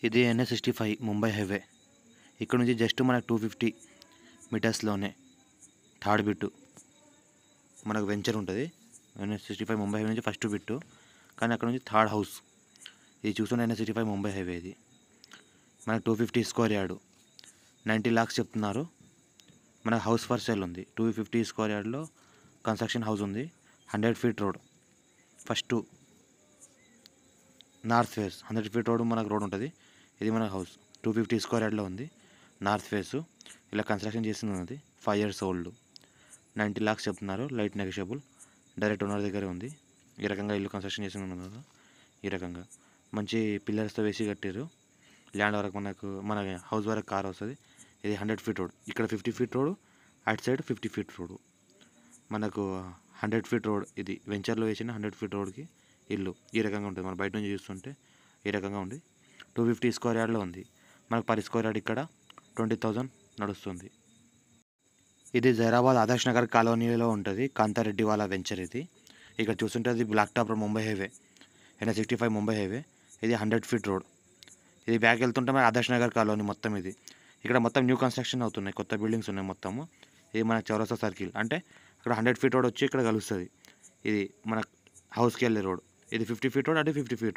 ఇది NH65 Mumbai highway. ఇక్కడ నుంచి జస్ట్ మనకు 250 మీటర్స్లోనే థర్డ్ బిట్టు మనకు వెంచర్ ఉంటుంది. NH65 ముంబై హైవే నుంచి ఫస్ట్ బిట్టు, కానీ అక్కడ నుంచి థర్డ్ హౌస్. ఇది చూస్తుంటే NH65 ముంబై హైవే. ఇది మనకు 250 స్క్వేర్ యార్డు, 90 lakhs చెప్తున్నారు. మనకు హౌస్ ఫర్ సేల్ ఉంది. 250 స్క్వేర్ యార్డ్లో కన్స్ట్రక్షన్ హౌస్ ఉంది. 100 feet road, first north face 100 feet road మనకు రోడ్ ఉంటుంది. ఇది మన హౌస్ 250 స్క్వేర్ యార్డ్లో ఉంది. నార్త్ ఫేసు ఇలా కన్స్ట్రక్షన్ చేసింది ఉంది. 5 years old, 90 lakhs చెప్తున్నారు. లైట్ నెగోషియబుల్, డైరెక్ట్ ఓనర్ దగ్గరే ఉంది. ఈ రకంగా ఇల్లు కన్స్ట్రక్షన్ చేసి ఉంది కదా. ఈ రకంగా మంచి పిల్లర్స్తో వేసి కట్టారు. ల్యాండ్ వరకు మన హౌస్ వరకు కార్ వస్తుంది. ఇది 100 feet రోడ్, ఇక్కడ 50 feet రోడ్, అటు సైడ్ 50 feet రోడ్. మనకు 100 feet రోడ్, ఇది వెంచర్లో వేసిన 100 feet రోడ్కి ఇల్లు ఈ రకంగా ఉంటుంది. మనం బయట నుంచి చూస్తుంటే ఈ రకంగా ఉంది. 250 స్క్వేర్ యార్డ్లో ఉంది. మనకు పర్ స్క్వేర్ యార్డ్ ఇక్కడ 20,000 నడుస్తుంది. ఇది జైరాబాద్ ఆదర్శ్ నగర్ కాలనీలో ఉంటుంది. కాంతారెడ్డి వాళ్ళ వెంచర్ ఇది. ఇక్కడ చూస్తుంటే అది black top Mumbai highway, NH65 Mumbai highway. ఇది 100 feet రోడ్. ఇది బ్యాక్ వెళ్తుంటే మన ఆదర్శ్ నగర్ కాలనీ మొత్తం. ఇది ఇక్కడ మొత్తం న్యూ కన్స్ట్రక్షన్ అవుతున్నాయి, కొత్త బిల్డింగ్స్ ఉన్నాయి మొత్తము. ఇది మన చౌరస్తా సర్కిల్, అంటే ఇక్కడ 100 feet రోడ్ వచ్చి ఇక్కడ కలుస్తుంది. ఇది మన హౌస్కి వెళ్ళే రోడ్. ఇది 50 feet రోడ్, అటు 50 feet రోడ్.